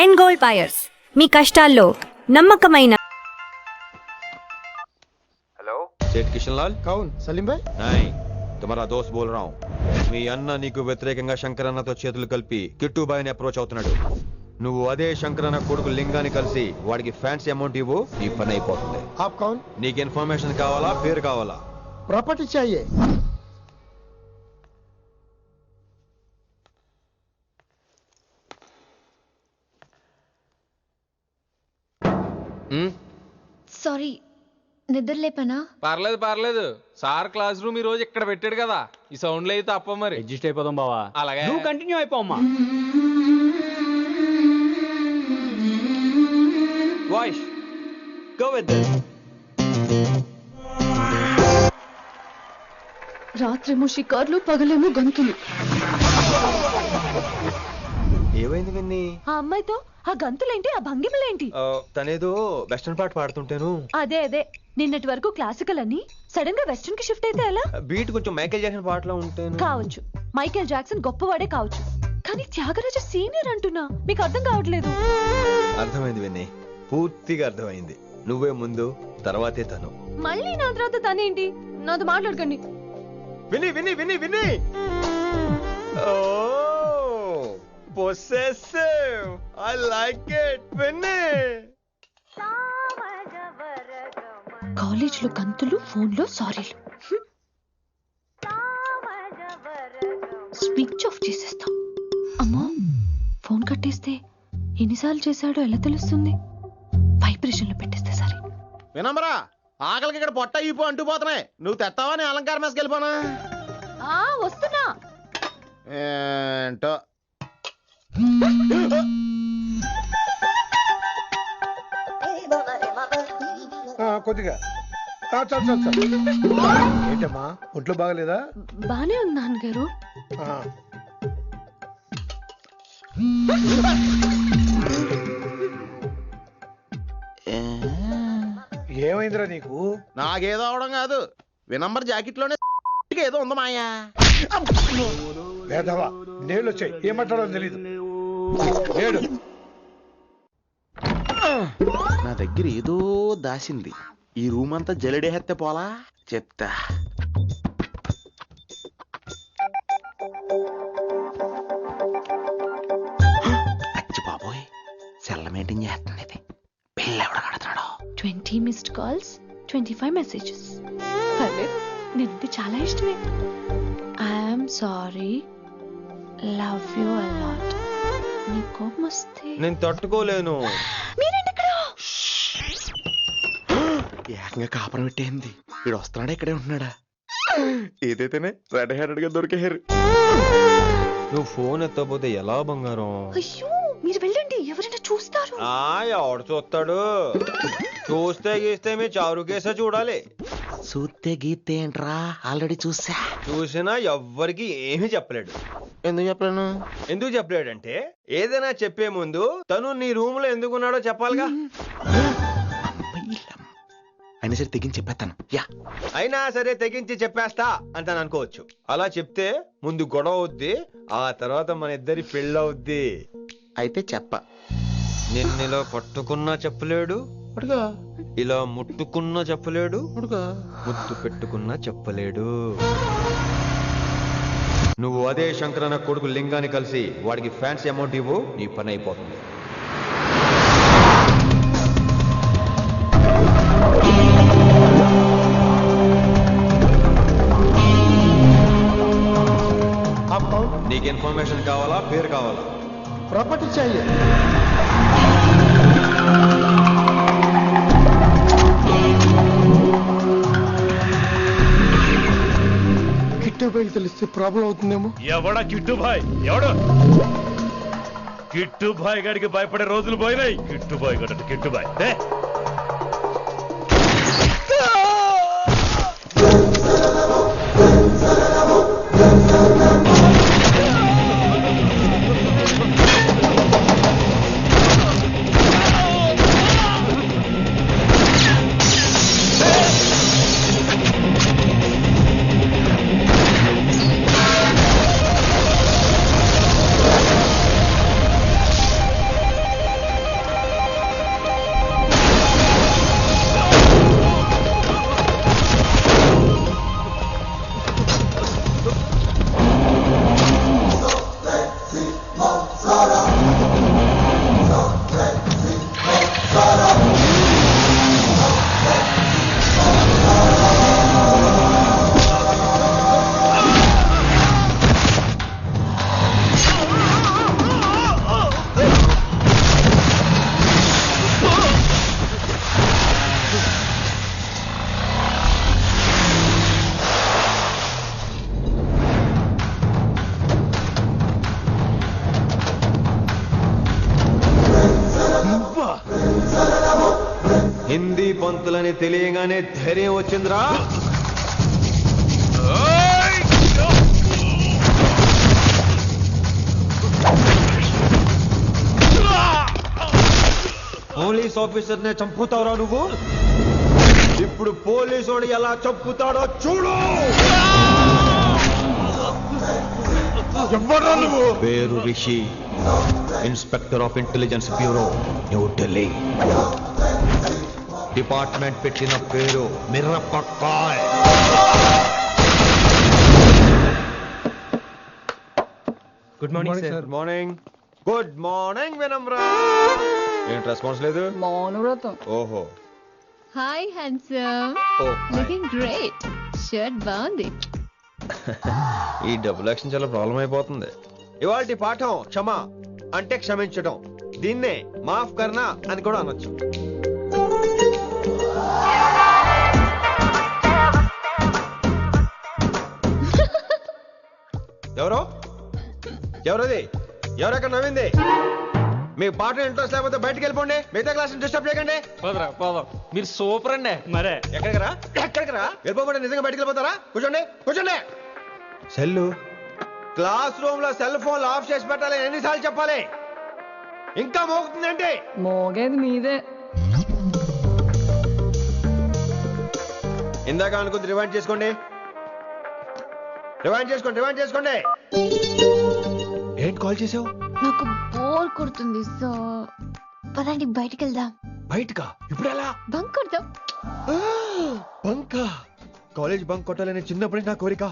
And gold buyers మీ కష్టాల్లో నమ్మకమైన. Hello सेठ किशन लाल कौन सलीम भाई नहीं तुम्हारा दोस्त बोल रहा हूँ మీ అన్న నీకు వ్యతిరేకంగా శంకరన్నతో చేతులు కలిపి కిట్టుబాయిని అప్రోచ్ అవుతున్నాడు. నువ్వు అదే శంకరన్న కొడుకు లింగాన్ని కలిసి వాడికి ఫ్యాన్సీ అమౌంట్ ఇవ్వు, ఈ పని అయిపోతుంది. आप कौन నీకు ఇన్ఫర్మేషన్ కావాలా, పేరు కావాలా? प्रॉपर्टी चाहिए. సారీ నిద్ర లేపనా? పర్లేదు పర్లేదు, సార్ క్లాస్ రూమ్ ఈ రోజు ఇక్కడ పెట్టాడు కదా, ఈ సౌండ్లు అయితే తప్ప మరి అడ్జస్ట్ అయిపోదాం బావా. అలాగే నువ్వు కంటిన్యూ అయిపోమ్మా. Voice go with this. రాత్రేమో షికార్లు, పగలేమో గంతులు. ఏమైంది విన్ని? ఆ అమ్మాయితో ఆ గంతులేంటి, ఆ భంగిమలేంటి? తనేదో వెస్టర్న్ పాట పాడుతుంటేను. అదే అదే, నిన్నటి వరకు క్లాసికల్ అని సడన్ గా వెస్టర్న్ కి షిఫ్ట్ అయితే ఎలా? బీట్ కొంచెం మైకేల్ జాక్సన్ పాటలో ఉంటాను. కావచ్చు, మైకేల్ జాక్సన్ గొప్పవాడే కావచ్చు, కానీ త్యాగరాజ సీనియర్ అంటున్నా. మీకు అర్థం కావట్లేదు. అర్థమైంది విన్ని, పూర్తిగా అర్థమైంది. నువ్వే ముందు, తర్వాతే తను. మళ్ళీ నా తర్వాత తనేంటి? నాతో మాట్లాడకండి. విని విని విని విని possessive. I like it. విని కాలేజ్ లో గంతులు, ఫోన్ లో సారీలు. స్విచ్ ఆఫ్ చేసేస్తా. అమ్మో, ఫోన్ కట్టేస్తే ఎన్నిసార్లు చేశాడో ఎలా తెలుస్తుంది? వైబ్రేషన్ లో పెట్టేస్తే సరే. వినమ్రా, ఆకలికి ఇక్కడ పొట్ట ఇప్పు అంటూ పోతున్నాయి. నువ్వు తెస్తావా నీ అలంకారం వేసుకెళ్ళిపోనా? వస్తున్నా. ఏంటో కొద్దిగా చాలు చాలు చాలు. ఏంటమ్మా, ఒంట్లో బాగలేదా? బానే ఉంది నాన్నగారు. ఏమైందిరా నీకు? నాకేదో అవడం కాదు, వినంబర్ జాకెట్ లోనే ఏదో ఉంది మాయా. లేదవా, నేళ్ళు వచ్చాయి, ఏం మాట్లాడో తెలీదు. నేడు నా దగ్గర ఏదో దాసింది. ఈ రూమ్ అంతా జలడేహెత్తే పోలా చెప్తా. అచ్చి బాబోయ్, సెల్ల మెయింటైన్ చేస్తుంది ఇది. పిల్ల ఎవడ కడుతున్నాడు? 20 మిస్డ్ కాల్స్, 25 మెసేజెస్. అరే, నిన్నంటే చాలా ఇష్టమే. I'm sorry, love you a lot. నీ కోపం వస్తే నేను తట్టుకోలేను. మీరేంటి ఇక్కడ? ఏకంగా కాపురం పెట్టేంది. వీడు వస్తున్నాడా, ఇక్కడే ఉంటున్నాడా? ఏదైతేనే రెడ్ హ్యాండెడ్ గా దొరికేహారు. నువ్వు ఫోన్ ఎత్తపోతే ఎలా బంగారం? అయ్యో, మీరు వెళ్ళండి, ఎవరైనా చూస్తారు. ఎవడు చూస్తాడు? చూస్తే గీస్తే మీ చారు కేసే చూడాలి. చూస్తే గీతే ఏంట్రా, ఆల్రెడీ చూసా. చూసినా ఎవ్వరికి ఏమీ చెప్పలేడు. ఎందుకు చెప్పలేను? ఎందుకు చెప్పలేడంటే, ఏదైనా చెప్పే ముందు తను నీ రూమ్ లో ఎందుకున్నాడో చెప్పాలిగా. అయినా సరే తెగించి చెప్పేస్తాను. యా, అయినా సరే తెగించి చెప్పేస్తా అంటాను అనుకోవచ్చు. అలా చెప్తే ముందు గొడవ అవుద్ది, ఆ తర్వాత మన ఇద్దరి పెళ్ళవుద్ది. అయితే చెప్ప. నిన్నిలా పట్టుకున్నా చెప్పలేడు, ఇలా ముట్టుకున్నా చెప్పలేడు, ముద్దు పెట్టుకున్నా చెప్పలేడు. నువ్వు అదే శంకరన్న కొడుకు లింగాన్ని కలిసి వాడికి ఫ్యాన్సీ అమౌంట్ ఇవ్వు, నీ పని అయిపోతుంది. నీకు ఇన్ఫర్మేషన్ కావాలా, పేరు కావాలా? प्रॉपर्टी चाहिए. కిట్టుబాయి తెలిస్తే ప్రాబ్లం అవుతుందేమో. ఎవడా కిట్టుబాయ్? ఎవడు కిట్టుబాయ్ గారికి భయపడే రోజులు పోయినాయి. కిట్టుబాయ్ గడ కిట్టుబాయ్ హిందీ పంతులని తెలియగానే ధైర్యం వచ్చిందిరా. పోలీస్ ఆఫీసర్ నే చంపుతావురా నువ్వు. ఇప్పుడు పోలీసోడు ఎలా చంపుతాడో చూడు. నువ్వు పేరు Rishi, inspector of intelligence bureau, New Delhi. Department పెట్టిన పేరు మిర్రపక్కాయ్. Good morning sir. Good morning. Good morning Vinamra. ఏంటి రెస్పాన్స్ లేదు? మౌనవ్రతం. ఓహో. Hi handsome, oh looking great. Shirt బాగుంది. ఈ డబుల్ యాక్షన్ చాలా ప్రాబ్లం అయిపోతుంది. ఇవాళ పాఠం క్షమ అంటే క్షమించడం. దీన్నే మాఫ్ కర్నా అని కూడా అనొచ్చు. ఎవరో ఎవరది? ఎవరెక్కడ నవ్వింది? మీ పాట ఇంట్రెస్ట్ లేకపోతే బయటకు వెళ్ళిపోండి. మిగతా క్లాస్ డిస్టర్బ్ చేయకండి. పోదరా పోదాం. మీరు సూపర్ అండి. మరే ఎక్కడికి రా? ఎక్కడికి రా? వెళ్ళిపోకుండా నిజంగా బయటకు వెళ్ళిపోతారా? కూర్చోండి కూర్చోండి. సెల్లు క్లాస్ రూమ్ లో సెల్ ఫోన్ ఆఫ్ చేసి పెట్టాలి. ఎన్నిసార్లు చెప్పాలి? ఇంకా మోగుతుందంటే మోగేది మీదే. ఇందాక అనుకుంది రివైండ్ చేసుకోండి. రివైండ్ చేసుకోండి. రివైండ్ చేసుకోండి. ఏంటి కాల్ చేసావు? నాకు బోర్ కొడుతుంది, సో పదండి బయటికి వెళ్దాం. బయటకా? ఇప్పుడు ఎలా? బంక్ కొడదాం. బంకా? కాలేజ్ బంక్ కొట్టాలని చిన్నప్పటి నా కోరిక.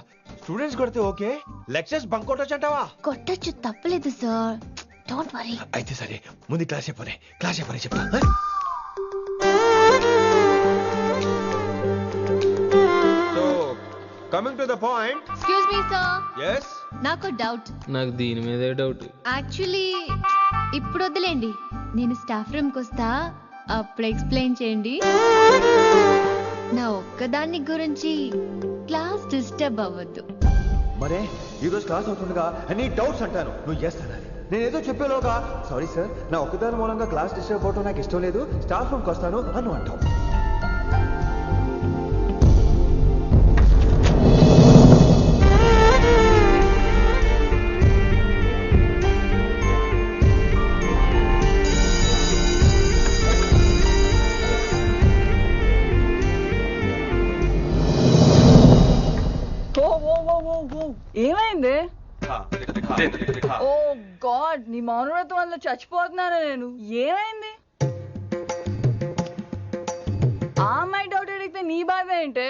స్టూడెంట్స్ కొడితే ఓకే, లెక్చర్స్ బంక్ కొట్టొచ్చు అంటావా? కొట్టచ్చు, తప్పలేదు సార్. Don't worry. అయితే సరే, ముందు క్లాస్ అయిపోయి చెప్తా. So coming to the point. Excuse me sir, yes నాకు డౌట్. నాకు దీని మీదే డౌట్. యాక్చువల్లీ ఇప్పుడు వద్దులేండి, నేను స్టాఫ్ రూమ్కి వస్తా, అప్పుడు ఎక్స్ప్లెయిన్ చేయండి. నా ఒక్కదాన్ని గురించి క్లాస్ డిస్టర్బ్ అవ్వద్దు. మరే ఈ రోజు క్లాస్ అవుతుండగా ఎనీ డౌట్స్ అంటాను, నువ్వు ఎస్ అనాలి. నేను ఏదో చెప్పేలోగా సారీ సార్, నా ఒక్కదాని మూలంగా క్లాస్ డిస్టర్బ్ అవడం నాకు ఇష్టం లేదు, స్టాఫ్ రూమ్కి వస్తాను అని అంటావు. ఏమైంది? ఓ గాడ్, నీ మౌనవ్రతం వల్ల చచ్చిపోతున్నాను నేను. ఏమైంది? ఆ అమ్మాయి డౌట్ అడిగితే నీ బాధ ఏంటి?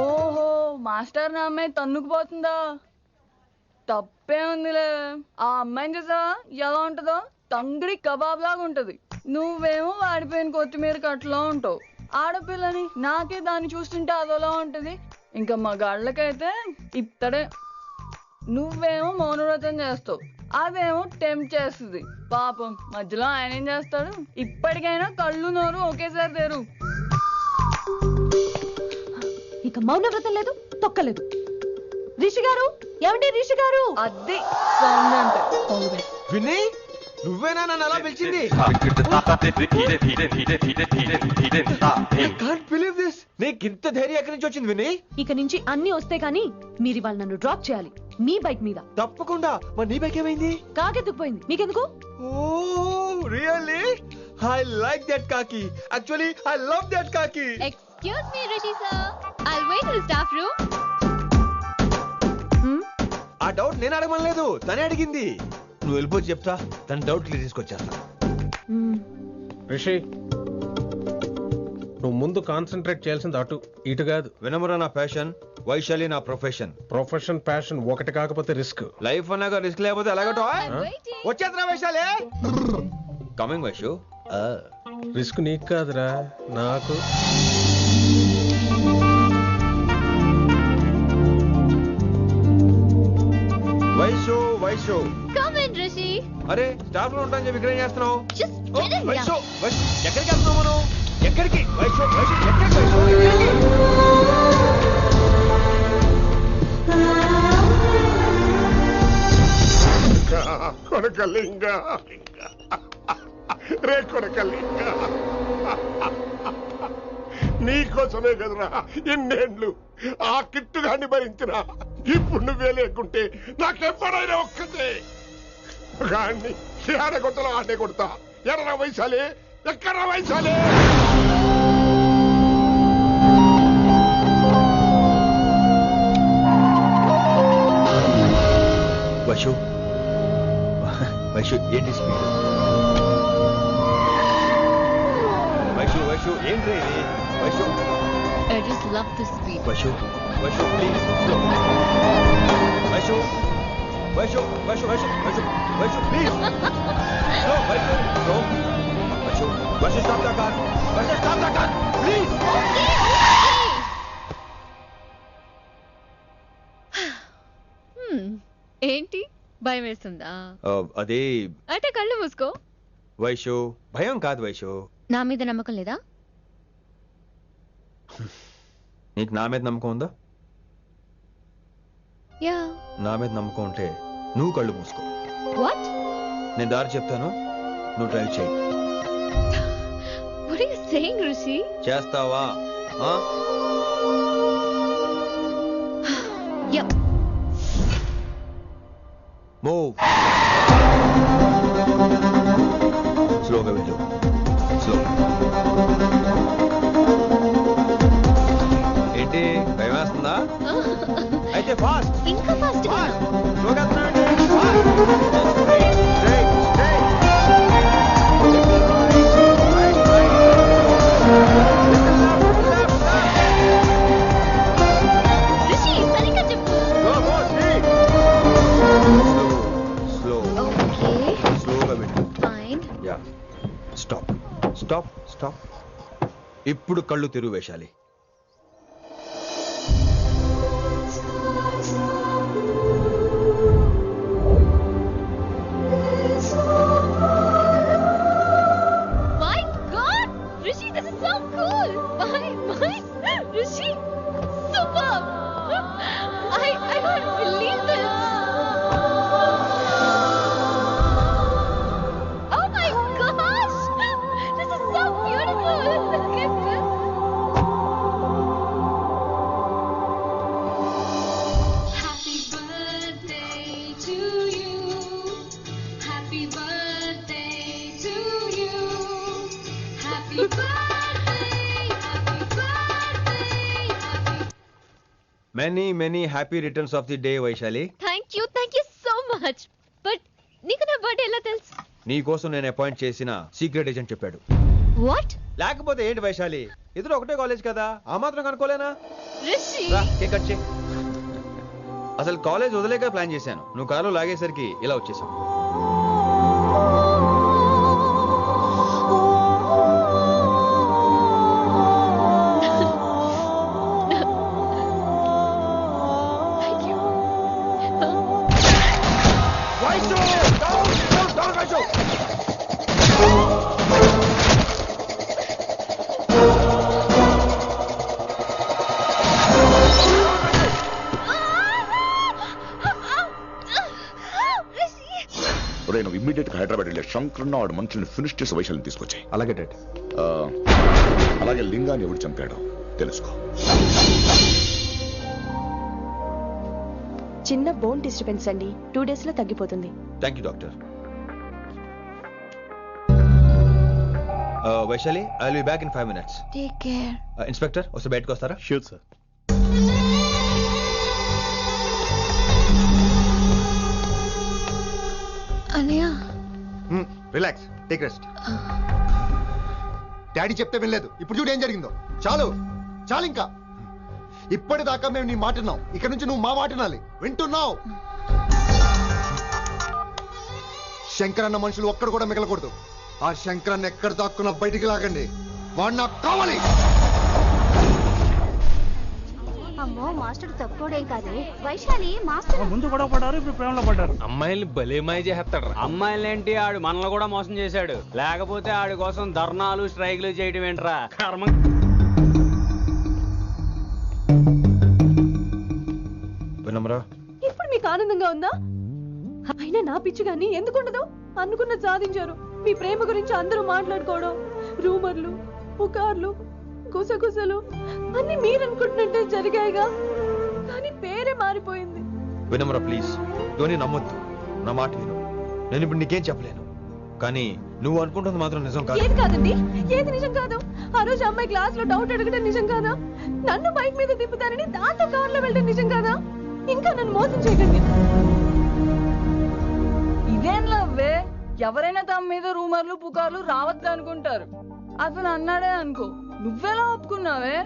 ఓహో, మాస్టర్ నా అమ్మాయి తన్నుకుపోతుందా? తప్పే ఉందిలే. ఆ అమ్మాయిని చూసా ఎలా ఉంటుందో? తంగిడి కబాబ్ లాగా ఉంటది. నువ్వేమో వాడిపోయిన కొత్తిమీర కట్లా ఉంటావు. ఆడపిల్లని నాకే దాన్ని చూస్తుంటే అదోలా ఉంటది. ఇంకా మగాళ్ళకైతే ఇత్తడే. నువ్వేమో మౌనవ్రతం చేస్తావు, అదేమో టెంప్ట్ చేస్తుంది. పాపం మధ్యలో ఆయన ఏం చేస్తాడు? ఇప్పటికైనా కళ్ళు నోరు ఒకేసారి తెరు. ఇక మౌనవ్రతం లేదు, తొక్కలేదు. రిషి గారు, ఏమండి రిషి గారు? అది సౌండ్ అంటే. విని నువ్వేనా నన్ను అలా పిలిచింది? Can't believe this. నీకు ఇంత ధైర్యం ఎక్కడి నుంచి వచ్చింది విని? ఇక నుంచి అన్ని వస్తే కానీ మీరు ఇవాళ నన్ను డ్రాప్ చేయాలి, మీ బైక్ మీద. తప్పకుండా. మరి నీ బైక్ ఏమైంది? కాకెత్తుకుపోయింది. మీకెందుకు? Oh really? I like that కాకి. యాక్చువల్లీ ఐ లవ్ దట్ కాకి. Excuse me Rishi sir, I'll wait in the staff room. ఆ డౌట్ నేను అడగమనలేదు, తనే అడిగింది. నువ్వు వెళ్ళిపోయి చెప్తా, తన డౌట్ క్లియర్ తీసుకొచ్చేస్తా. రిషి, నువ్వు ముందు కాన్సన్ట్రేట్ చేయాల్సింది అటు ఇటు కాదు. వినమ్ర నా ప్యాషన్, వైశాలి నా ప్రొఫెషన్. ప్రొఫెషన్ ప్యాషన్ ఒకటి కాకపోతే రిస్క్. లైఫ్ అన్నాక రిస్క్ లేకపోతే ఎలాగటో? వచ్చేద్రా వైశాలి. కమింగ్ వైషు. రిస్క్ నీకు కాదురా, నాకు. వైషు వైషు. Come in Rishi. అరే స్టాఫ్ లో ఉంటాను చెప్పి ఇక్కడ ఏం చేస్తున్నావు? Just oh, get in. Vaishu Vaishu ఎక్కడికి వెళ్తున్నావు మనం? ఎక్కడికి వైషు వైషు ఎక్కడికి వైషు ఎక్కడికి? కొడకలింగ రే కొడకల్లి నీకోసమే కదరా ఎన్నేళ్ళు ఆ కిట్టుగాన్ని భరించినా. ఇప్పుడు నువ్వే లేకుంటే నాకెప్పుడైనా ఒక్కతే గాన్ని ఆడగొట్టలో ఆడే కొడతా. ఎర్ర వయసాలే ఎక్కడ వయసాలే. వైషు వైషు ఏంటి స్పీడ్? వైషు వైషు ఏంటి ఇది? Vaishu I just love this speed. Vaishu Vaishu please slow. Vaishu Vaishu Vaishu Vaishu Vaishu Vaishu please slow. Vaishu slow. Vaishu Vaishu stop the car. Vaishu stop the car please. ఏంటి భయం వేస్తుందా? అదే అంటే కళ్ళు మూసుకో. వైషు భయం కాదు వైషు. నా మీద నమ్మకం లేదా? నీకు నా మీద నమ్మకం ఉందా? యా. నా మీద నమ్మకం ఉంటే నువ్వు కళ్ళు మూసుకో. వాట్? నేను దారి చెప్తాను, నువ్వు డ్రైవ్ చేయి. What are you saying Rishi? చేస్తావా? యా. మూవ్. స్లోగా వెళ్ళు. స్లో. ఏంటి భయం వేస్తుందా? అయితే ఫాస్ట్. ఇంకా ఫాస్ట్ గా. స్లోగా వెళ్తున్నానండి. ఫాస్ట్. Straight straight. రిషి సరిగ్గా చెప్పు. స్లో. ఓకే. స్లోగా వెళ్ళు. Fine. Yeah. Stop stop stop. ఇప్పుడు కళ్ళు తెరువు Vaishali. My God! Rishi, this is so cool! My, Rishi, superb! I can't believe this! Oh my gosh! This is so beautiful! Look at this! Happy birthday to you. Happy birthday to you. Happy birthday, happy birthday, happy. Many many happy returns of the day Vaishali. Thank you so much! But నీకు నా birthday ఎలా తెలుసు? నీ కోసం నేను appoint చేసిన secret agent చెప్పాడు. What? లేకపోతే ఏంటి వైశాలి, ఇద్దరు ఒకటే కాలేజ్ కదా, ఆ మాత్రం కనుక్కోలేనా? Rishi! రా, కేక్ కట్ చేయి. అసలు కాలేజ్ వదిలేక ప్లాన్ చేశాను, నువ్వు కారులో లాగేసరికి ఇలా వచ్చేసావు. Thank you. ఒరేయ్, నువ్వు ఇమ్మీడియట్ గా హైదరాబాద్ వెళ్ళే శంకరున్న వాడు మనుషుల్ని ఫినిష్ చేసి వైశాల్ని తీసుకొచ్చాయి. అలాగే డాడ్. అలాగే లింగాన్ని ఎవడు చంపాడో తెలుసుకో. చిన్న బోన్ డిస్టర్బెన్స్ అండి, 2 days లో తగ్గిపోతుంది. Thank you doctor. Vaishali, I will be back in 5 minutes. Take care. Inspector వస్తే బయటకు వస్తారా? Sure sir. అన్నయ్య. Relax, take rest. డాడీ చెప్తే వినలేదు, ఇప్పుడు చూడు ఏం జరిగిందో. చాలు చాలు, ఇంకా ఇప్పటిదాకా మేము నీ మాట విన్నాం, ఇక్కడ నుంచి నువ్వు మా మాట వినాలి. వింటున్నావు? శంకరన్న మనుషులు ఒక్కడు కూడా మిగలకూడదు. ఆ శంకరన్న ఎక్కడ దాక్కున్నా బయటికి లాగండి, వాడు నాకు కావాలి. అమ్మో, మాస్టర్ తక్కువడేం కాదు. వైశాలి మాస్టర్ ముందు గొడవ పడ్డారు, ఇప్పుడు ప్రేమలో పడ్డారు. అమ్మాయిల్ని భలే మాయ చేస్తాడు. అమ్మాయిలేంటి, ఆడు మనల్ని కూడా మోసం చేశాడు. లేకపోతే ఆడి కోసం ధర్నాలు స్ట్రైక్లు చేయడం ఏంట్రా కర్మ. వినమ్రా, ఇప్పుడు మీకు ఆనందంగా ఉందా? అయినా నా పిచ్చి గాని ఎందుకుండదు? అనుకున్న సాధించారు. మీ ప్రేమ గురించి అందరూ మాట్లాడుకోవడం, రూమర్లు, పుకార్లు, గుసగుసలు అన్ని మీరు అనుకుంటున్నట్టే జరిగాయిగా, కానీ పేరే మారిపోయింది. వినమ్రా ప్లీజ్, ధోని నమ్మొద్దు, నా మాట విను. నేను ఇప్పుడు నీకేం చెప్పలేను, కానీ నువ్వు అనుకుంటుంది మాత్రం నిజం కాదు. ఏది కాదండి, ఏది నిజం కాదు? ఆ రోజు అమ్మాయి క్లాస్ లో డౌట్ అడగడం నిజం కాదా? నన్ను బైక్ మీద తిప్పుతారని దాంతో కార్ లో వెళ్ళడం నిజం కాదా? ఇంకా నన్ను మోసం చేయకండి. ఇదేం లవ్వే? ఎవరైనా తమ మీద రూమర్లు పుకార్లు రావద్దు అనుకుంటారు. అతను అన్నాడే అనుకో, నువ్వెలా ఒప్పుకున్నావే?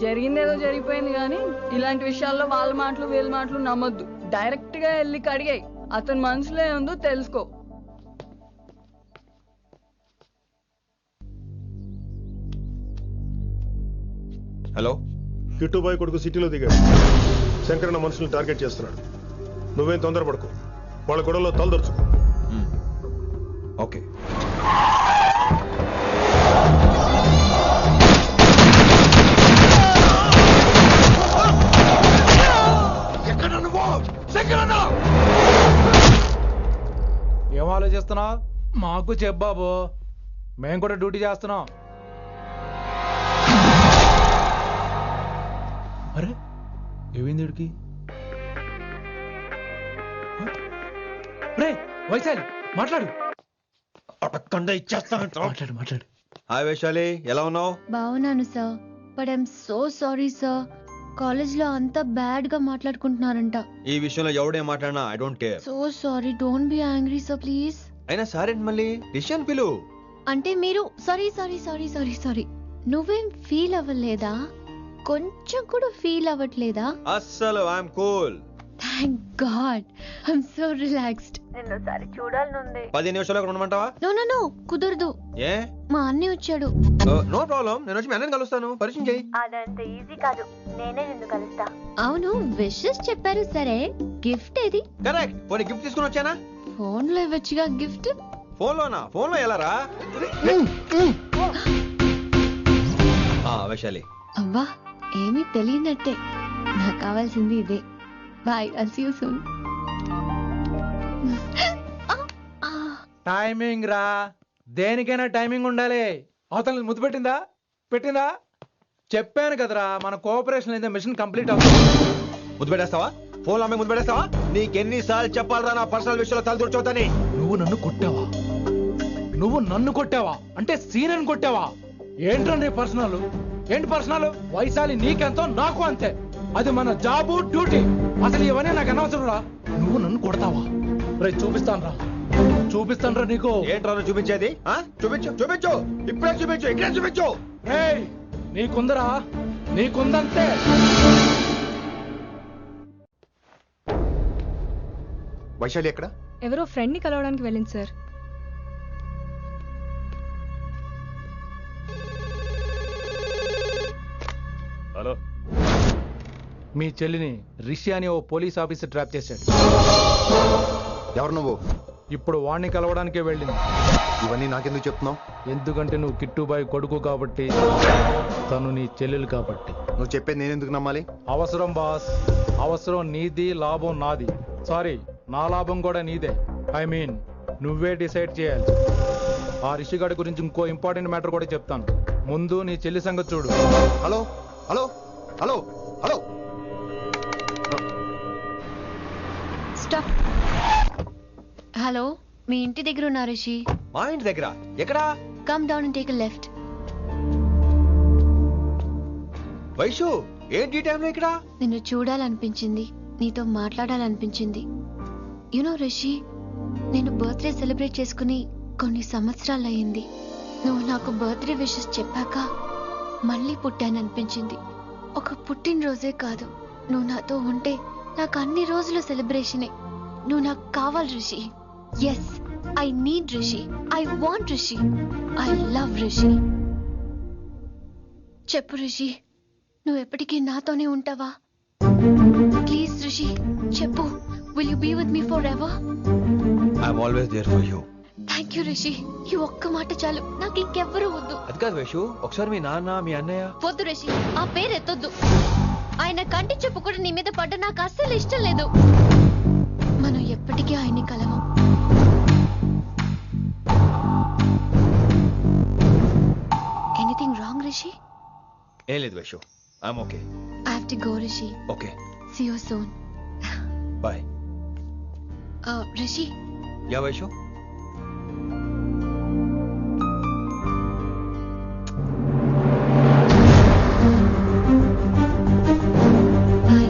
జరిగిందేదో జరిగిపోయింది, కానీ ఇలాంటి విషయాల్లో వాళ్ళ మాటలు వీళ్ళ మాటలు నమ్మొద్దు. డైరెక్ట్ గా వెళ్ళి కడిగాయి, అతని మనసులో ఏముందో తెలుసుకో. హలో, కిట్టుబాయ్ కొడుకు సిటీలో దిగాడు. శంకరన్న మనుషుల్ని టార్గెట్ చేస్తున్నాడు. నువ్వేం తొందరపడకు, వాళ్ళ గొడవలో తలదొరుచుకో. ఓకే. ఏం ఆలోచిస్తున్నావు? మాకు చెప్పాబు, మేము కూడా డ్యూటీ చేస్తున్నాం. అరే ఏమైంది వీడికి? రే వైశాలి, మాట్లాడు. మాట్లాడు మాట్లాడు. హాయ్ వైశాలి, ఎలా ఉన్నావు? బాగున్నాను sir, but I'm so sorry sir. College లో అంతా బ్యాడ్ గా మాట్లాడుకుంటున్నారంట. ఈ విషయంలో ఎవడే మాట్లాడినా I don't care. So sorry, don't be angry sir please. అయినా సారేంటి మళ్ళీ? డిసిషన్ పిలు. అంటే మీరు sorry sorry sorry sorry sorry నువ్వేం ఫీల్ అవ్వలేదా? కొంచెం కూడా ఫీల్ అవ్వట్లేదా? అస్సలు I'm cool. Thank God, I'm so relaxed. నిన్నోసారి చూడాలనుంది. 10 నిమిషాలు అక్కడ ఉండమంటావా? నో నో నో, కుదరదు. ఏ? మా అన్నయ్య వచ్చాడు. నో ప్రాబ్లం, నేను వచ్చి మీ అన్నని కలుస్తాను. పరిచయం చేయి. అదంత ఈజీ కాదు, నేనే నిన్ను కలుస్తా. అవును, విషెస్ చెప్పారు సరే, గిఫ్ట్ ఏది? కరెక్ట్. పోనీ గిఫ్ట్ తీసుకుని వచ్చానా? ఫోన్ లో ఇవ్వచ్చుగా గిఫ్ట్. ఫోన్ లోనా? ఫోన్ లో ఎలా రా? వైశాలి. అబ్బా, ఏమీ తెలియనట్టే. నాకు కావాల్సింది ఇదే. Bye, I'll see you soon. Timing రా, దేనికైనా టైమింగ్ ఉండాలి. అవతల ముద్దు పెట్టిందా? పెట్టిందా? చెప్పాను కదరా, మన కోఆపరేషన్ అయితే మిషన్ కంప్లీట్ అవుతుంది. ముద్దు పెట్టేస్తావా? ఫోన్ అమ్మాయి ముద్దు పెట్టేస్తావా? నీకెన్నిసార్లు చెప్పాలరా నా పర్సనల్ విషయంలో తల దూర్చోతని? నువ్వు నన్ను కొట్టావా? అంటే సీనియర్ కొట్టావా? ఏంట్రా నీ పర్సనల్? ఏంటి పర్సనల్? వైశాలి నీకెంతో నాకు అంతే. అది మన జాబు, డ్యూటీ. అసలు ఇవన్నీ నాకు అనవసరం రా. నువ్వు నన్ను కొడతావా? రే చూపిస్తాను రా నీకు. ఏంట్రా నువ్వు చూపించేది? చూపించు చూపించు, ఇప్పుడే చూపించు, ఇక్కడే చూపించు. రే నీకుందరా, నీకుందంతే. వైశాలి ఎక్కడ? ఎవరో ఫ్రెండ్ ని కలవడానికి వెళ్ళింది సార్. హలో, మీ చెల్లిని రిషి అని ఓ పోలీస్ ఆఫీసర్ ట్రాప్ చేశాడు. ఎవరు నువ్వు? ఇప్పుడు వాణ్ణి కలవడానికే వెళ్ళింది. ఇవన్నీ నాకెందుకు చెప్తున్నావు? ఎందుకంటే నువ్వు కిట్టుబాయ్ కొడుకు కాబట్టి, తను నీ చెల్లెలు కాబట్టి. నువ్వు చెప్పేది నేను ఎందుకు నమ్మాలి? అవసరం బాస్, అవసరం నీది, లాభం నాది. సారీ, నా లాభం కూడా నీదే. ఐ మీన్ నువ్వే డిసైడ్ చేయాలి. ఆ రిషిగాడి గురించి ఇంకో ఇంపార్టెంట్ మ్యాటర్ కూడా చెప్తాను. ముందు నీ చెల్లి సంగతి చూడు. Hello hello hello hello, stop. Hello, మీ ఇంటి దగ్గర ఉన్నా రిషి? మా ఇంటి దగ్గర ఎక్కడా? Come down and take a left. Vaishu, ఏంటి టైంలో ఇక్కడ? నిన్ను చూడాలనిపించింది, నీతో మాట్లాడాలనిపించింది. యునో రిషి, నేను బర్త్డే సెలబ్రేట్ చేసుకుని కొన్ని సంవత్సరాలయ్యింది. నువ్వు నాకు బర్త్డే విషెస్ చెప్పాక మళ్ళీ పుట్టాననిపించింది. ఒక పుట్టినరోజే కాదు, నువ్వు నాతో ఉంటే నాకు అన్ని రోజుల సెలబ్రేషనే. నువ్వు నాకు కావాలి Rishi. Yes, I need Rishi, I want Rishi, I love Rishi. చెప్పు రిషి, నువ్వు ఎప్పటికీ నాతోనే ఉంటావా? ప్లీజ్ రిషి, చెప్పు. Will you be with me forever? I'm always there for you. Thank you Rishi, ఈ ఒక్క మాట చాలు, నాకు ఇంకెవ్వరూ వద్దు. అది కాదు వైషు, ఒకసారి మీ నాన్న, మీ అన్నయ్య. వద్దు రిషి, ఆ పేరు ఎత్తొద్దు. ఆయన కంటి చెప్పు కూడా నీ మీద పడ్డ నాకు అస్సలు ఇష్టం లేదు. మనం ఎప్పటికీ ఆయన్ని కలవం. ఏం లేదు Vaishu, I'm okay. I have to go, Rishi. Okay, See you soon. Bye. Rishi, yeah Vaishu. bye.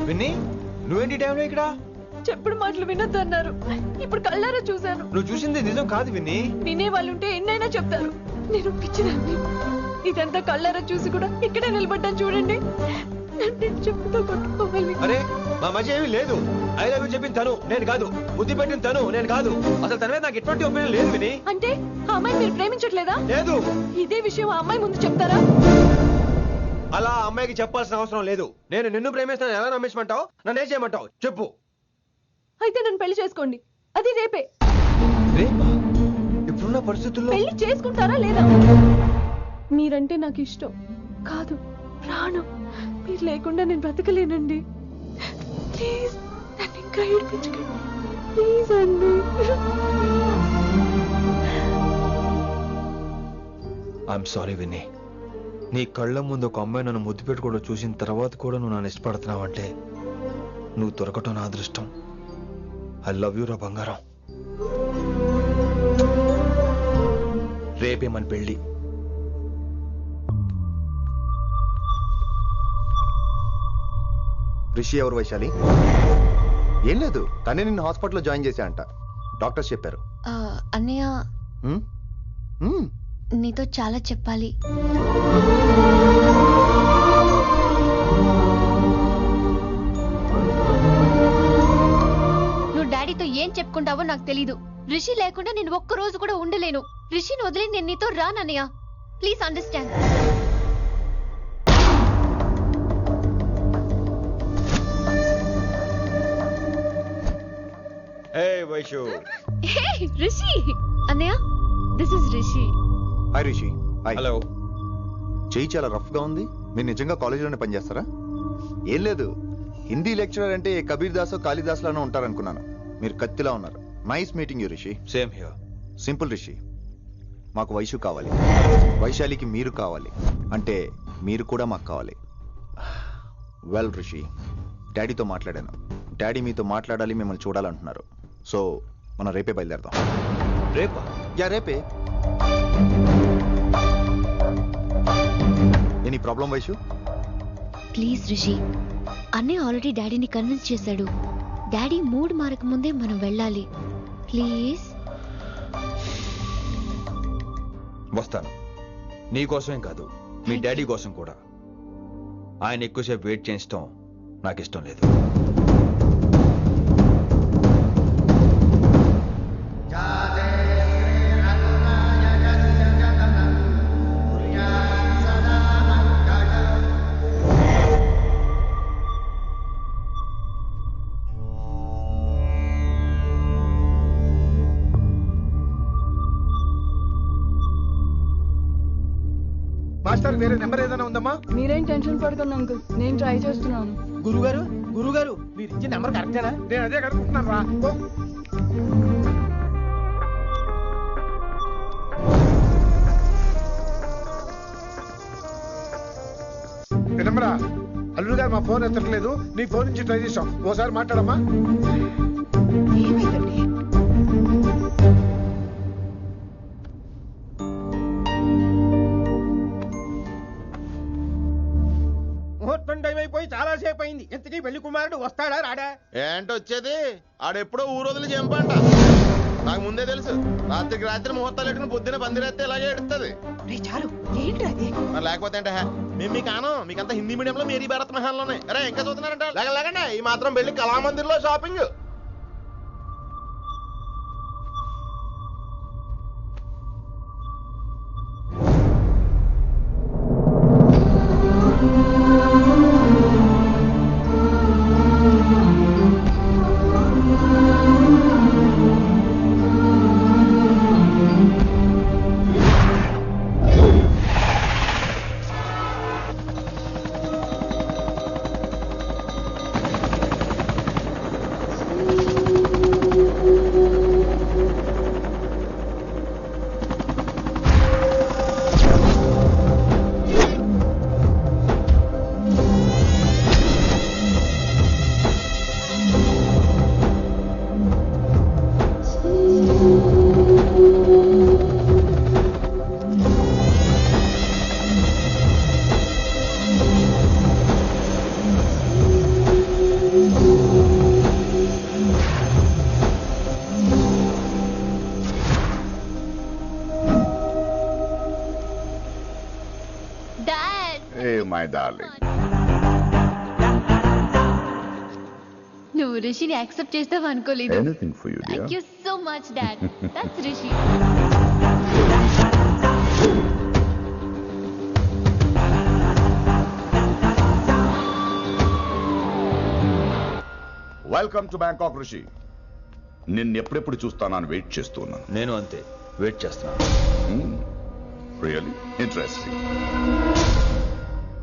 Vinny, నువ్వేంటి టైంలో ఇక్కడ? చెప్పుడు మాటలు వినొద్దన్నారు, ఇప్పుడు కళ్ళారా చూశాను. నువ్వు చూసింది నిజం కాదు విన్నీ. వినే వాళ్ళుంటే ఎన్నైనా చెప్తారు, నేను పిచ్చిదాన్ని. ఇదంతా కళ్ళారా చూసి కూడా ఇక్కడే నిలబడ్డాను చూడండి. నన్ను చెప్పుతో కొట్టుకోవాలి. అరే మా మధ్య ఏమీ లేదు. ఐ లవ్ యూ చెప్పింది తను, నేను కాదు. బుద్ధి పెట్టిన తను, నేను కాదు. అసలు తన మీద నాకు ఎటువంటి ఒపీనియన్ లేదు విని. అంటే ఆ అమ్మాయి మీరు ప్రేమించట్లేదా? లేదు. ఇదే విషయం ఆ అమ్మాయి ముందు చెప్తారా? అలా ఆ అమ్మాయికి చెప్పాల్సిన అవసరం లేదు. నేను నిన్ను ప్రేమిస్తాను, ఎలా నమ్మించమంటావు? నన్ను ఏం చేయమంటావు చెప్పు. అయితే నన్ను పెళ్లి చేసుకోండి, అది రేపే. రేపా? ఇప్పుడున్న పరిస్థితుల్లో పెళ్లి చేసుకుంటారా లేదా? మీరంటే నాకు ఇష్టం కాదు, ప్రాణం. మీరు లేకుండా నేను బ్రతకలేనండి. ప్లీజ్ నన్ను ఇంకా ఏడిపించకండి, ప్లీజ్ అండి. I'm sorry Vinny. నీ కళ్ళ ముందు ఒక అమ్మాయి నన్ను ముద్దు పెట్టుకోవడం చూసిన తర్వాత కూడా నువ్వు నన్ను ఇష్టపడుతున్నావంటే నువ్వు దొరకటం నా అదృష్టం. ఐ లవ్ యూ రా బంగారం. రేపే మన పెళ్ళి. రిషి ఎవరు వైశాలి? ఏం లేదు, తనే నిన్ను హాస్పిటల్లో జాయిన్ చేశా అంట, డాక్టర్స్ చెప్పారు. అన్నయ్య, హ్మ్? హ్మ్. నీతో చాలా చెప్పాలి. నువ్వు డాడీతో ఏం చెప్పుకుంటావో నాకు తెలీదు. రిషి లేకుండా నేను ఒక్క రోజు కూడా ఉండలేను. రిషిని వదిలి నేను నీతో రానన్నయ్య. Please understand. Vaishu. Hey Rishi. అన్నయ్య, this is Rishi. Hi Rishi. Hi. Hello. చెయ్యి చాలా రఫ్ గా ఉంది. మీరు నిజంగా కాలేజీలోనే పనిచేస్తారా? ఏం లేదు, హిందీ లెక్చరర్ అంటే కబీర్ దాసో కాళిదాస్ లానో ఉంటారనుకున్నాను. మీరు కత్తిలా ఉన్నారు. Nice meeting you Rishi. Same here. Simple Rishi, మాకు వైషు కావాలి, వైశాలికి మీరు కావాలి, అంటే మీరు కూడా మాకు కావాలి. వెల్ రిషి, డాడీతో మాట్లాడాను. డాడీ మీతో మాట్లాడాలి, మిమ్మల్ని చూడాలంటున్నారు. సో మనం రేపే బయలుదేరదాం. రేపా? యా రేపే. Any problem Vaishu? Please Rishi, అన్నయ్య ఆల్రెడీ డాడీని కన్విన్స్ చేశాడు. డాడీ మూడ్ మారక ముందే మనం వెళ్ళాలి. ప్లీజ్. వస్తాను. నీ కోసమేం కాదు, మీ డాడీ కోసం కూడా. ఆయన ఎక్కువసేపు వెయిట్ చేయించడం నాకు ఇష్టం లేదు. మాస్టర్ వేరే నెంబర్ ఏదైనా ఉందమ్మా? మీరేం టెన్షన్ పడకండి అంకుల్, నేను ట్రై చేస్తున్నాను. గురుగారు మీరు ఇచ్చిన నెంబర్ కరెక్టేనా? నేను అదే కనుక్కుంటున్నాను రా. నెంబరా? అల్లుడు గారు మా ఫోన్ ఎత్తట్లేదు, నీ ఫోన్ నుంచి ట్రై చేసాం, ఓసారి మాట్లాడమ్మా. ముహూర్తం టైం అయిపోయి చాలా సేపు అయింది. ఎంతకీ పెళ్లి కుమారుడు వస్తాడా రాడా? ఏంటి వచ్చేది? ఆడెప్పుడో ఊరొదిలి చంపంట. నాకు ముందే తెలుసు. రాత్రికి రాత్రి ముహూర్తాలు పెట్టుకుని పొద్దున పందిరేస్తే ఇలాగే ఎడుతుంది. మరి లేకపోతే అంటే మేము మీకు ఆను, మీకంతా హిందీ మీడియంలో మేరీ భారత్ మహల్లోనే. అరే ఇంకా చూస్తున్నారంట. లేకండి ఈ మాత్రం పెళ్లి కళామందిర్లో షాపింగ్. My darling. నువ్వు రిషిని యాక్సెప్ట్ చేస్తావు అనుకోలేదు. Anything for you dear. Thank you so much dad. That's Rishi. Welcome to Bangkok Rishi. నిన్ను ఎప్పుడెప్పుడు చూస్తానని వెయిట్ చేస్తూ ఉన్నాను. నేను అంతే వెయిట్ చేస్తున్నాను. Really interesting.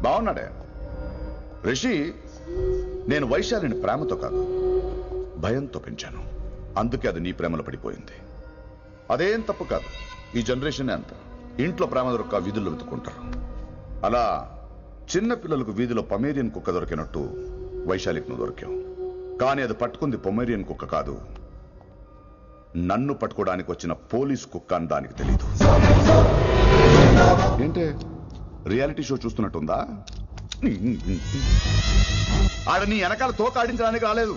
బాగున్నాడే రిషి. నేను వైశాలిని ప్రేమతో కాదు భయంతో పెంచాను. అందుకే అది నీ ప్రేమలో పడిపోయింది. అదేం తప్పు కాదు. ఈ జనరేషన్ అంత ఇంట్లో ప్రేమ దొరక్క వీధుల్లో వెతుకుంటారు. అలా చిన్న పిల్లలకు వీధిలో పమేరియన్ కుక్క దొరికినట్టు వైశాలికి నువ్వు దొరికావు. కానీ అది పట్టుకుంది పొమేరియన్ కుక్క కాదు, నన్ను పట్టుకోవడానికి వచ్చిన పోలీస్ కుక్క అని దానికి తెలీదు. ఏంటే రియాలిటీ షో చూస్తున్నట్టుందా? ఆడ నీ వెనకాల తోక ఆడించడానికి రాలేదు,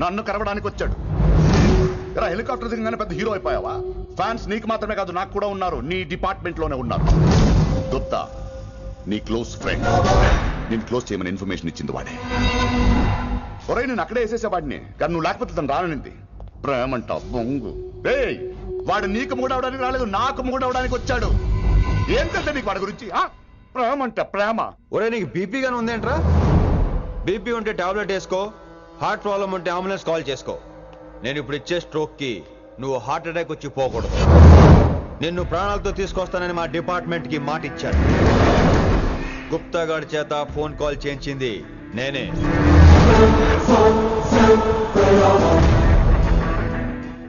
నన్ను కరవడానికి వచ్చాడు. ఇలా హెలికాప్టర్ దిగగానే పెద్ద హీరో అయిపోయావా? ఫ్యాన్స్ నీకు మాత్రమే కాదు నాకు కూడా ఉన్నారు. నీ డిపార్ట్మెంట్ లోనే ఉన్నారు. గుప్తా నీ క్లోజ్ ఫ్రెండ్. నేను క్లోజ్ చేయమని ఇన్ఫర్మేషన్ ఇచ్చింది వాడే. ఒరే నేను అక్కడే వేసేసేవాడిని, కానీ నువ్వు లేకపోతే తను రానంది. ప్రేమంట బొంగు. వాడు నీకు మూడవడానికి రాలేదు, నాకు మూడవడానికి వచ్చాడు. ఏం తెలుసా నీకు వాడి గురించి? ప్రేమంట ప్రేమ. ఒరే నీకు బీపీ గానీ ఉందేంట్రా? బీపీ ఉంటే టాబ్లెట్ వేసుకో, హార్ట్ ప్రాబ్లం ఉంటే అంబులెన్స్ కాల్ చేసుకో. నేను ఇప్పుడు ఇచ్చే స్ట్రోక్ కి నువ్వు హార్ట్ అటాక్ వచ్చి పోకూడదు. నిన్ను ప్రాణాలతో తీసుకొస్తానని మా డిపార్ట్మెంట్ కి మాట ఇచ్చాడు. గుప్తా గారి చేత ఫోన్ కాల్ చేయించింది నేనే.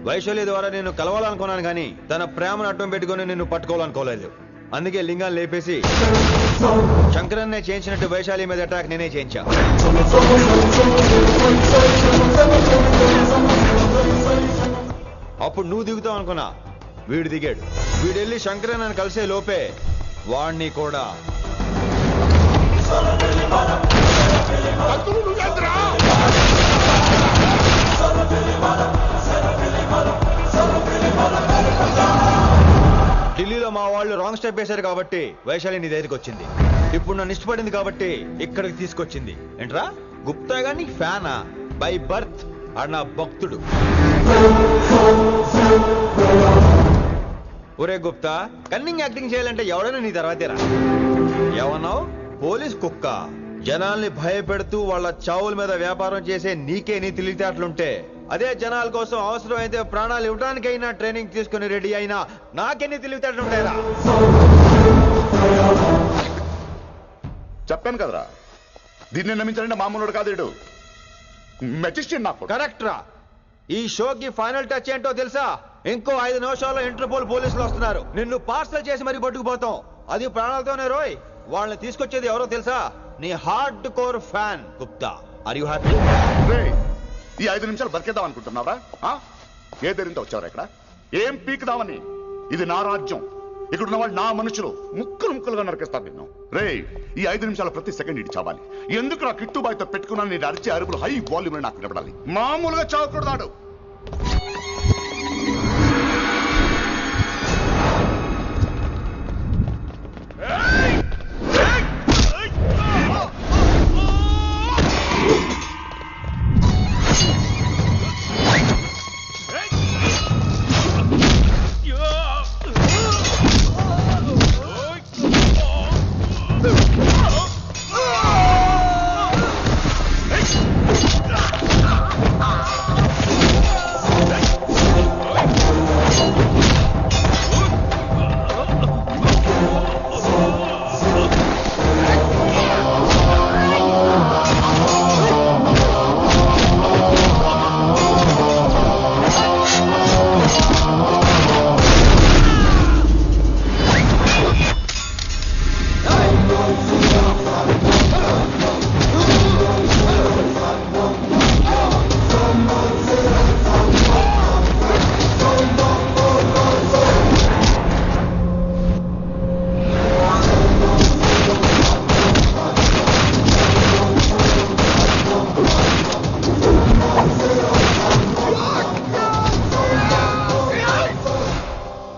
వైశాలి ద్వారా నేను కలవాలనుకున్నాను కానీ తన ప్రేమను అడ్డం పెట్టుకుని నిన్ను పట్టుకోవాలనుకోలేదు. అందుకే లింగాన్ని లేపేసి శంకరన్నే చేయించినట్టు వైశాలి మీద అటాక్ నేనే చేయించా. అప్పుడు నువ్వు దిగుతావు అనుకున్నా, వీడు దిగాడు. వీడెళ్ళి శంకరన్నని కలిసే లోపే వాణ్ణి కూడా ఢిల్లీలో మా వాళ్ళు రాంగ్ స్టెప్ వేశారు కాబట్టి వైశాలి నీ దగ్గరికి వచ్చింది. ఇప్పుడు నన్ను ఇష్టపడింది కాబట్టి ఇక్కడికి తీసుకొచ్చింది. ఏంట్రా గుప్తా గాని ఫ్యానా? బై బర్త్ ఆడు నా భక్తుడు. ఒరే గుప్తా, కన్నింగ్ యాక్టింగ్ చేయాలంటే ఎవరైనా నీ తర్వాతేరా. ఏమన్నావు? పోలీస్ కుక్క. జనాల్ని భయపెడుతూ వాళ్ళ చావుల మీద వ్యాపారం చేసే నీకే నీ తెలివితేటలుంటే, అదే జనాల కోసం అవసరమైతే ప్రాణాలు ఇవ్వడానికైనా ట్రైనింగ్ తీసుకుని రెడీ అయినా నాకెన్ని తెలివితేటలుంటాయిరా? చెప్పాను కదరా, దీన్ని నమ్మించాలంటే మామూలుడు కాదు, వీడు మెజిస్ట్రియన్. నాకు కరెక్ట్ రా. ఈ షోకి ఫైనల్ టచ్ ఏంటో తెలుసా? ఇంకో 5 నిమిషాల్లో ఇంటర్పోల్ పోలీసులు వస్తున్నారు. నిన్ను పార్సల్ చేసి మరీ పట్టుకుపోతాం. అది ప్రాణాలతోనే రోయ్. వాళ్ళని తీసుకొచ్చేది ఎవరో తెలుసా? నీ hardcore fan Gupta. Are you happy? ఈ 5 నిమిషాలు బతికేద్దాం అనుకుంటున్నావా? ఏ ధైర్యంతో వచ్చావరా ఇక్కడ? ఏం పీకుదామని? ఇది నా రాజ్యం. ఇక్కడ ఉన్న వాళ్ళు నా మనుషులు. ముక్కలు ముక్కలుగా నరికేస్తారు నిన్ను. ఈ 5 నిమిషాలు ప్రతి సెకండ్ ఇటు చావాలి. ఎందుకు నా కిట్టుబాయితో పెట్టుకున్నా నేను అరిచే అరుపులు హై వాల్యూమ్ నాకు వినపడాలి. మామూలుగా చావకూడదాడు.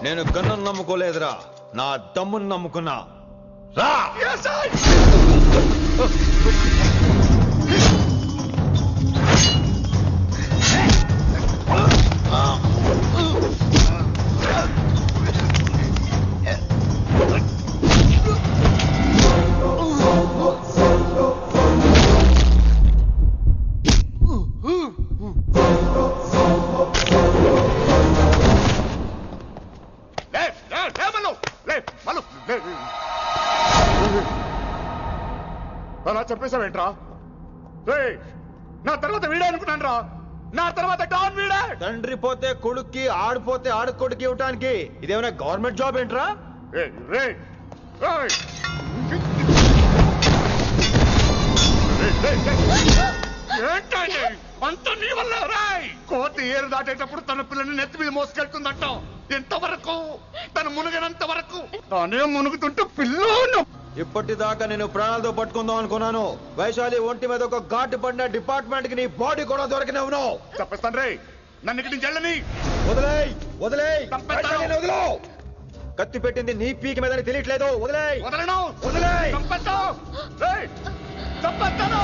నేను గన్నును నమ్ముకోలేదురా, నా దమ్మును నమ్ముకున్నా. రా. అలా చెప్పేశావేంట్రా? నా తర్వాత వీడే అనుకున్నాను రా. నా తర్వాత డాన్ వీడే. తండ్రి పోతే కొడుక్కి, ఆడిపోతే ఆడుకొడుకి ఇవ్వటానికి ఇదేమైనా గవర్నమెంట్ జాబ్ ఏంట్రా? అంత నీ వల్ల రాయ్. కోతి ఏరు దాటేటప్పుడు తన పిల్లని నెత్తి మీద మోసుకెళ్తుందంట. ఎంతవరకు? తను మునిగినంత వరకు. తానే మునుగుతుంటే పిల్లను ఇప్పటిదాకా నేను ప్రాణాలతో పట్టుకుందాం అనుకున్నాను. వైశాలి ఒంటి మీద ఒక ఘాటు పడిన డిపార్ట్మెంట్ కి నీ బాడీ కూడా దొరికినవును. చెప్పేస్తాను రే. నన్ను ఇక్కడ నుంచి వెళ్ళని. వదిలేయ్ వదిలేయ్ వదిలో. కత్తి పెట్టింది నీ పీకి మీదని తెలియట్లేదు. వదిలేయ్. వదలను. వదిలేయ్. చంపేస్తాను. చంపేస్తాను.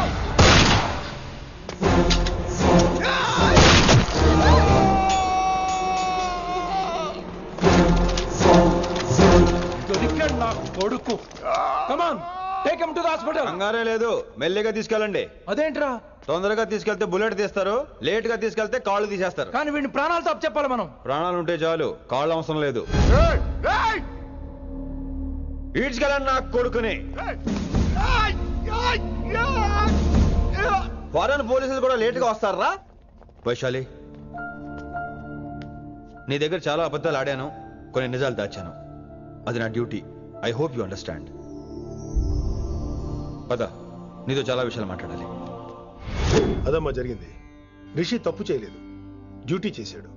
దొరికాడు నా కొడుకు. Come on take him to the hospital. కంగారే లేదు, మెల్లిగా తీసుకెళ్ళండి. అదేంట్రా? తొందరగా తీసుకెళ్తే బుల్లెట్ తీస్తారు, లేట్ గా తీసుకెళ్తే కాళ్ళు తీసేస్తారు. కానీ వీడిని ప్రాణాలతో చెప్పాలి మనం. ప్రాణాలు ఉంటే చాలు, కాళ్ళు అవసరం లేదు. ఈడ్చుకెళ్ళండి నా కొడుకుని. ఫారెన్ పోలీసులు కూడా లేట్ గా వస్తారా? వైశాలి, నీ దగ్గర చాలా అబద్ధాలు ఆడాను, కొన్ని నిజాలు దాచాను. అది నా duty. I hope you understand. పద, నీతో చాలా విషయాలు మాట్లాడాలి. అదమ్మా జరిగింది. రిషి తప్పు చేయలేదు, డ్యూటీ చేశాడు.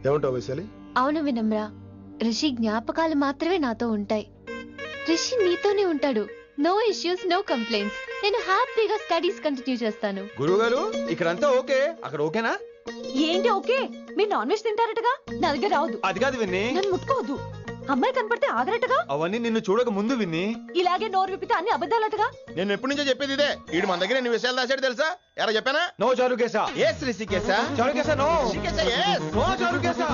ఏమంటావు వైశాలి? అవును వినమ్ర, రిషి జ్ఞాపకాలు మాత్రమే నాతో ఉంటాయి. రిషి నీతోనే ఉంటాడు. No issues, no complaints. నేను హ్యాపీగా స్టడీస్ కంటిన్యూ చేస్తాను. గురువు గారు, ఇక్కడంతా ఓకే, అక్కడ ఓకేనా? ఏంటి ఓకే? మీరు నాన్ వెజ్ తింటారటగా? నా దగ్గర రావద్దు. అది కాదు విన్ని. నన్ను ముట్టుకోవద్దు. అమ్మాయి కనపడితే ఆగరటగా? అవన్నీ నిన్ను చూడక ముందు విన్ని. ఇలాగే నోరు విప్పితే అన్ని అబద్ధాలటగా? నేను ఎప్పటి నుంచో చెప్పేది ఇదే. వీడు మన దగ్గర ఎన్ని విషయాలు దాచాడు తెలుసా? ఎలా చెప్పానా? No చారుకేసా. Yes రిషికేశా. చారుకేసా no. రిషికేశా yes. No చారుకేసా.